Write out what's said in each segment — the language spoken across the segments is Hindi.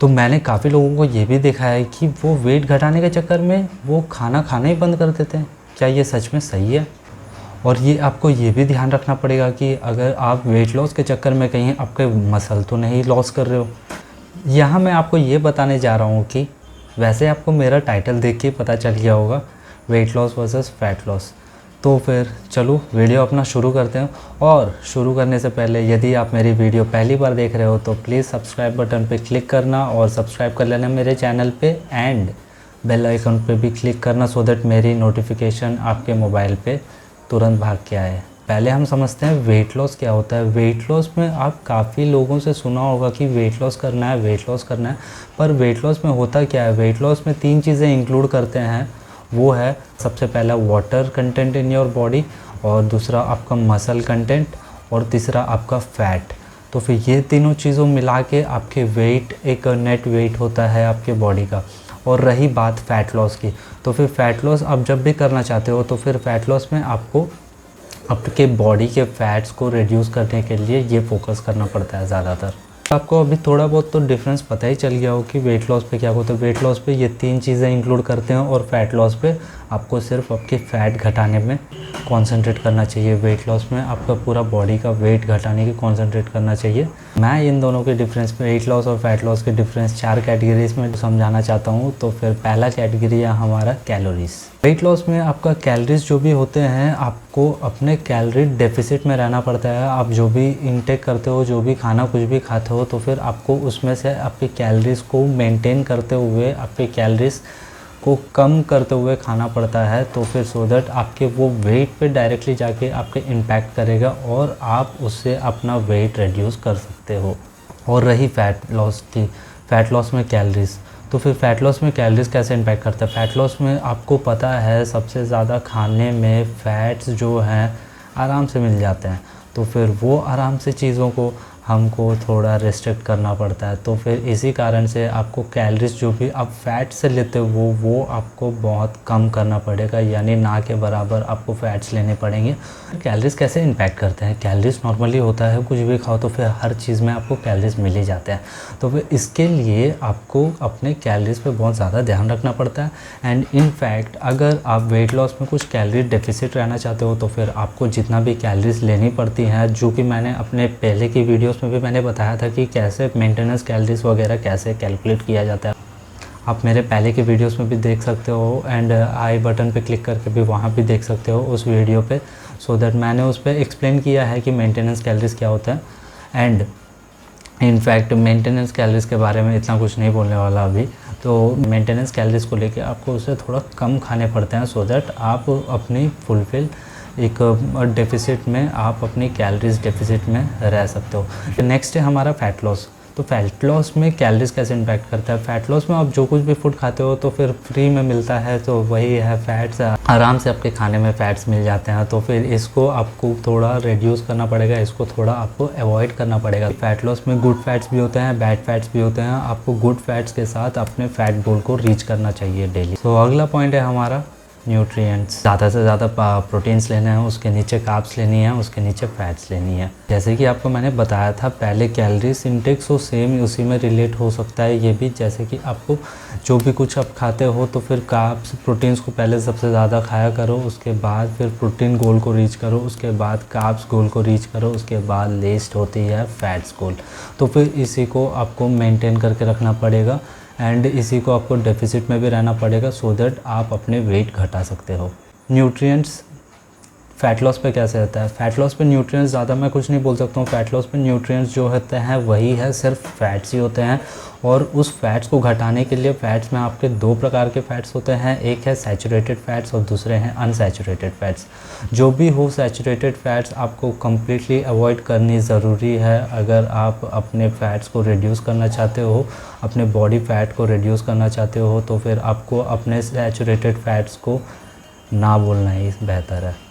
तो मैंने काफ़ी लोगों को ये भी देखा है कि वो वेट घटाने के चक्कर में वो खाना खाना ही बंद कर देते हैं। क्या ये सच में सही है? और ये आपको ये भी ध्यान रखना पड़ेगा कि अगर आप वेट लॉस के चक्कर में कहीं आपके मसल तो नहीं लॉस कर रहे हो। यहाँ मैं आपको ये बताने जा रहा हूँ कि वैसे आपको मेरा टाइटल देख के पता चल गया होगा, weight loss versus fat loss. तो फिर चलो वीडियो अपना शुरू करते हैं। और शुरू करने से पहले यदि आप मेरी वीडियो पहली बार देख रहे हो तो प्लीज़ सब्सक्राइब बटन पे क्लिक करना और सब्सक्राइब कर लेना मेरे चैनल पे, एंड बेल आइकन पे भी क्लिक करना सो दैट मेरी नोटिफिकेशन आपके मोबाइल पे तुरंत भाग के आए। पहले हम समझते हैं वेट लॉस क्या होता है। वेट लॉस में आप काफ़ी लोगों से सुना होगा कि वेट लॉस करना है, वेट लॉस करना है, पर वेट लॉस में होता क्या है? वेट लॉस में 3 चीज़ें इंक्लूड करते हैं। वो है सबसे पहला water content in your body, और दूसरा आपका मसल कंटेंट, और तीसरा आपका फ़ैट। तो फिर ये तीनों चीज़ों मिला के आपके वेट एक नेट वेट होता है आपके बॉडी का। और रही बात फ़ैट लॉस की, तो फिर फ़ैट लॉस आप जब भी करना चाहते हो तो फिर फ़ैट लॉस में आपको आपके बॉडी के फ़ैट्स को रिड्यूस करने के लिए ये फोकस करना पड़ता है ज़्यादातर। आपको अभी थोड़ा बहुत तो डिफरेंस पता ही चल गया हो कि वेट लॉस पे क्या होता है। वेट लॉस पे ये 3 चीज़ें इंक्लूड करते हैं, और फैट लॉस पे आपको सिर्फ आपके फ़ैट घटाने में कंसंट्रेट करना चाहिए। वेट लॉस में आपका पूरा बॉडी का वेट घटाने की कंसंट्रेट करना चाहिए। मैं इन दोनों के डिफरेंस में, वेट लॉस और फैट लॉस के डिफरेंस 4 कैटेगरीज में समझाना चाहता हूँ। तो फिर पहला कैटेगरी है हमारा कैलोरीज। वेट लॉस में आपका कैलोरीज जो भी होते हैं, आपको अपने कैलोरी डेफिसिट में रहना पड़ता है। आप जो भी इनटेक करते हो, जो भी खाना कुछ भी खाते हो, तो फिर आपको उसमें से आपकी कैलोरीज़ को मेंटेन करते हुए, आपके कैलोरीज़ को कम करते हुए खाना पड़ता है। तो फिर सो दैट आपके वो वेट पे डायरेक्टली जाके आपके इम्पैक्ट करेगा और आप उससे अपना वेट रिड्यूस कर सकते हो। और रही फ़ैट लॉस की, फ़ैट लॉस में कैलोरीज़, तो फिर फ़ैट लॉस में कैलोरीज़ कैसे इम्पैक्ट करता है? फ़ैट लॉस में आपको पता है सबसे ज़्यादा खाने में फ़ैट्स जो हैं आराम से मिल जाते हैं। तो फिर वो आराम से चीज़ों को हमको थोड़ा रिस्ट्रिक्ट करना पड़ता है। तो फिर इसी कारण से आपको कैलोरीज़ जो भी आप फ़ैट से लेते हो वो आपको बहुत कम करना पड़ेगा, यानी ना के बराबर आपको फ़ैट्स लेने पड़ेंगे। कैलोरीज़ कैसे इम्पैक्ट करते हैं? कैलोरीज़ नॉर्मली होता है कुछ भी खाओ तो फिर हर चीज़ में आपको कैलोरीज़ मिल ही जाते हैं। तो फिर इसके लिए आपको अपने कैलोरीज़ पे बहुत ज़्यादा ध्यान रखना पड़ता है। एंड इन फैक्ट अगर आप वेट लॉस में कुछ कैलोरी डेफिसिट रहना चाहते हो तो फिर आपको जितना भी कैलोरीज़ लेनी पड़ती हैं, जो कि मैंने अपने पहले की वीडियोस में भी मैंने बताया था कि कैसे मेंटेनेंस कैलोरीज़ वगैरह कैसे कैलकुलेट किया जाता है। आप मेरे पहले के वीडियोस में भी देख सकते हो, एंड आई बटन पे क्लिक करके भी वहाँ भी देख सकते हो उस वीडियो पे, सो दैट मैंने उस पर एक्सप्लेन किया है कि मेंटेनेंस कैलोरीज़ क्या होता है। एंड इनफैक्ट मेंटेनेंस कैलोरीज़ के बारे में इतना कुछ नहीं बोलने वाला अभी। तो मेंटेनेंस कैलोरीज़ को लेके आपको उससे थोड़ा कम खाने पड़ते हैं, सो दैट आप अपनी फुलफ़िल एक डेफिसिट में, आप अपनी कैलोरीज़ डेफिसिट में रह सकते हो। नेक्स्ट है हमारा फ़ैट लॉस। तो फ़ैट लॉस में कैलोरीज़ कैसे इम्पैक्ट करता है? फ़ैट लॉस में आप जो कुछ भी फूड खाते हो तो फिर फ्री में मिलता है, तो वही है फ़ैट्स, आराम से आपके खाने में फ़ैट्स मिल जाते हैं। तो फिर इसको आपको थोड़ा रिड्यूस करना पड़ेगा, इसको थोड़ा आपको अवॉइड करना पड़ेगा। फ़ैट लॉस में गुड फैट्स भी होते हैं, बैड फैट्स भी होते हैं। आपको गुड फैट्स के साथ अपने फ़ैट गोल को रीच करना चाहिए डेली। तो अगला पॉइंट है हमारा न्यूट्रिएंट्स। ज़्यादा से ज़्यादा प्रोटीन्स लेने हैं, उसके नीचे कार्ब्स लेनी है, उसके नीचे फैट्स लेनी है। जैसे कि आपको मैंने बताया था पहले, कैलोरीज इंटेक सो सेम उसी में रिलेट हो सकता है ये भी। जैसे कि आपको जो भी कुछ आप खाते हो तो फिर कार्ब्स, प्रोटीन्स को पहले सबसे ज़्यादा खाया करो, उसके बाद फिर प्रोटीन गोल को रीच करो, उसके बाद कार्ब्स गोल को रीच करो, उसके बाद लेस्ट होती है फैट्स गोल। तो फिर इसी को आपको मेनटेन करके रखना पड़ेगा, एंड इसी को आपको डेफिसिट में भी रहना पड़ेगा, सो दैट आप अपने वेट घटा सकते हो। न्यूट्रिएंट्स फ़ैट लॉस पे कैसे होता है? फ़ैट लॉस पे न्यूट्रिएंट्स ज़्यादा मैं कुछ नहीं बोल सकता हूँ। फ़ैट लॉस पे न्यूट्रिएंट्स जो होते हैं वही है, सिर्फ फैट्स ही होते हैं। और उस फैट्स को घटाने के लिए फैट्स में आपके 2 प्रकार के फैट्स होते हैं, एक है सैचुरेटेड फैट्स और दूसरे हैं अनसैचुरेटेड फैट्स। जो भी हो, सैचुरेटेड फैट्स आपको कम्प्लीटली अवॉइड करनी ज़रूरी है अगर आप अपने फैट्स को रिड्यूस करना चाहते हो, अपने बॉडी फैट को रिड्यूस करना चाहते हो। तो फिर आपको अपने सैचुरेटेड फैट्स को ना बोलना ही बेहतर है।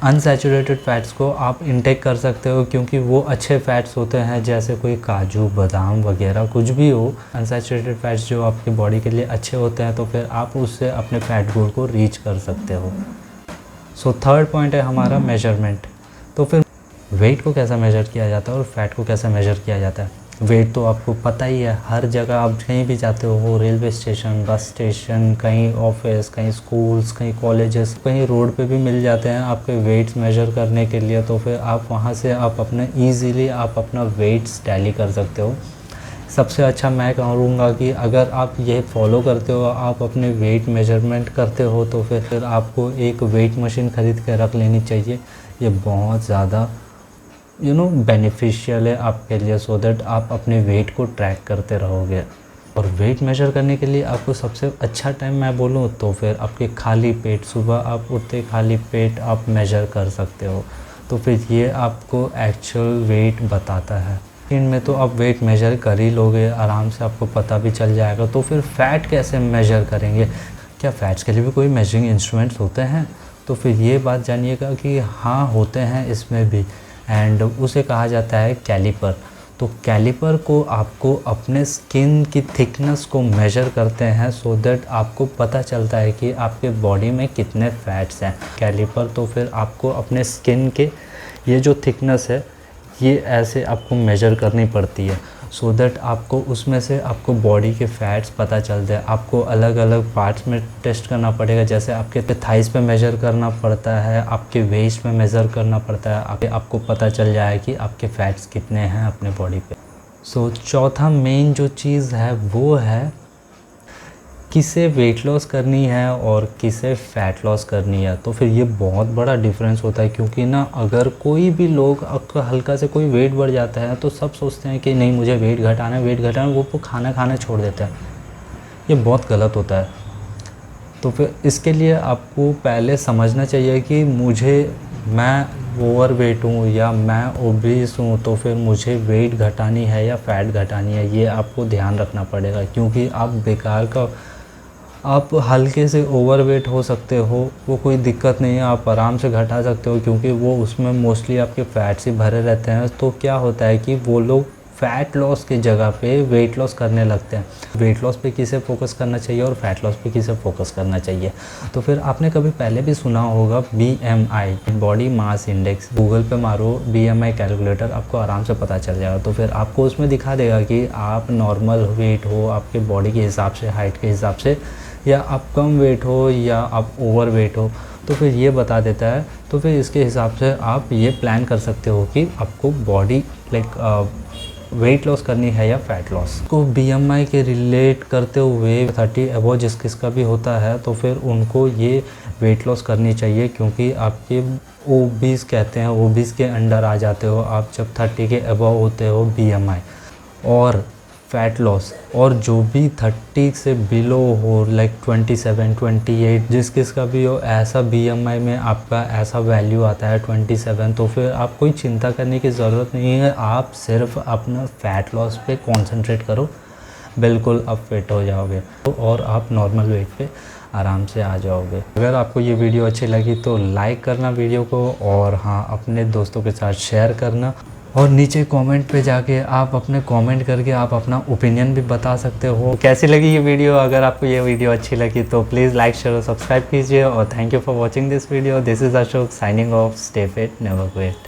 अनसैचुरेटेड फ़ैट्स को आप इंटेक कर सकते हो, क्योंकि वो अच्छे फ़ैट्स होते हैं, जैसे कोई काजू, बादाम वगैरह कुछ भी हो। अनसैचुरेटेड फ़ैट्स जो आपकी बॉडी के लिए अच्छे होते हैं, तो फिर आप उससे अपने फ़ैट गोल को रीच कर सकते हो। सो थर्ड पॉइंट है हमारा मेजरमेंट। तो फिर वेट को कैसा मेजर किया जाता है और फैट को कैसे मेजर किया जाता है? वेट तो आपको पता ही है, हर जगह आप कहीं भी जाते हो, रेलवे स्टेशन, बस स्टेशन, कहीं ऑफिस, कहीं स्कूल्स, कहीं कॉलेजेस, कहीं रोड पे भी मिल जाते हैं आपके वेट्स मेजर करने के लिए। तो फिर आप वहाँ से आप अपना ईज़िली आप अपना वेट्स टैली कर सकते हो। सबसे अच्छा मैं कहूँगा कि अगर आप ये फॉलो करते हो, आप अपने वेट मेजरमेंट करते हो, तो फिर आपको एक वेट मशीन ख़रीद के रख लेनी चाहिए। ये बहुत ज़्यादा बेनिफिशियल है आपके लिए, सो दैट आप अपने वेट को ट्रैक करते रहोगे। और वेट मेजर करने के लिए आपको सबसे अच्छा टाइम मैं बोलूँ तो फिर आपके खाली पेट, सुबह आप उठते खाली पेट आप मेजर कर सकते हो। तो फिर ये आपको एक्चुअल वेट बताता है। इनमें तो आप वेट मेजर कर ही लोगे आराम से, आपको पता भी चल जाएगा। तो फिर फ़ैट कैसे मेजर करेंगे? क्या फ़ैट्स के लिए भी कोई मेजरिंग इंस्ट्रूमेंट्स होते हैं? तो फिर ये बात जानिएगा कि हाँ, होते हैं इसमें भी, एंड उसे कहा जाता है कैलिपर। तो कैलिपर को आपको अपने स्किन की थिकनेस को मेजर करते हैं, सो दैट आपको पता चलता है कि आपके बॉडी में कितने फ़ैट्स हैं। कैलिपर तो फिर आपको अपने स्किन के ये जो थिकनेस है ये ऐसे आपको मेजर करनी पड़ती है, सो दैट आपको उसमें से आपको बॉडी के फ़ैट्स पता चलते हैं। आपको अलग अलग पार्ट्स में टेस्ट करना पड़ेगा, जैसे आपके थाइस पे मेजर करना पड़ता है, आपके वेस्ट में मेज़र करना पड़ता है, आपको पता चल जाए कि आपके फ़ैट्स कितने हैं अपने बॉडी पे। सो चौथा मेन जो चीज़ है वो है किसे वेट लॉस करनी है और किसे फ़ैट लॉस करनी है। तो फिर ये बहुत बड़ा डिफरेंस होता है, क्योंकि ना अगर कोई भी लोग हल्का से कोई वेट बढ़ जाता है तो सब सोचते हैं कि नहीं मुझे वेट घटाना है, वेट घटाना है, वो खाना खाना छोड़ देते हैं। ये बहुत गलत होता है। तो फिर इसके लिए आपको पहले समझना चाहिए कि मैं ओवर वेट हूँ या मैं ओबीस हूँ, तो फिर मुझे वेट घटानी है या फ़ैट घटानी है, ये आपको ध्यान रखना पड़ेगा। क्योंकि आप बेकार का आप हल्के से ओवरवेट हो सकते हो, वो कोई दिक्कत नहीं है, आप आराम से घटा सकते हो, क्योंकि वो उसमें मोस्टली आपके फ़ैट्स ही भरे रहते हैं। तो क्या होता है कि वो लोग फ़ैट लॉस की जगह पे वेट लॉस करने लगते हैं। वेट लॉस पे किसे फोकस करना चाहिए और फैट लॉस पे किसे फोकस करना चाहिए? तो फिर आपने कभी पहले भी सुना होगा BMI, body mass index. Google पे मारो BMI कैलकुलेटर, आपको आराम से पता चल जाएगा। तो फिर आपको उसमें दिखा देगा कि आप नॉर्मल वेट हो आपके बॉडी के हिसाब से, हाइट के हिसाब से, या आप कम वेट हो या आप ओवर वेट हो। तो फिर ये बता देता है। तो फिर इसके हिसाब से आप ये प्लान कर सकते हो कि आपको बॉडी वेट लॉस करनी है या फ़ैट लॉस। को BMI के रिलेट करते हुए 30 अबव जिसका भी होता है, तो फिर उनको ये वेट लॉस करनी चाहिए, क्योंकि आपके ओबीस कहते हैं, ओबीस के अंडर आ जाते हो आप जब 30 के अबव होते हो BMI। और फ़ैट लॉस, और जो भी 30 से बिलो हो, लाइक 27, 28, जिसका भी हो, ऐसा BMI में आपका ऐसा वैल्यू आता है 27, तो फिर आप कोई चिंता करने की ज़रूरत नहीं है। आप सिर्फ अपना फ़ैट लॉस पे कंसंट्रेट करो, बिल्कुल आप फिट हो जाओगे और आप नॉर्मल वेट पे आराम से आ जाओगे। अगर आपको ये वीडियो अच्छी लगी तो लाइक करना वीडियो को, और हाँ, अपने दोस्तों के साथ शेयर करना। और नीचे कमेंट पे जाके आप अपने कमेंट करके आप अपना ओपिनियन भी बता सकते हो। कैसी लगी ये वीडियो? अगर आपको ये वीडियो अच्छी लगी तो प्लीज़ लाइक, शेयर और सब्सक्राइब कीजिए। और thank you for watching this video. This is Ashok signing off. Stay fit, never quit.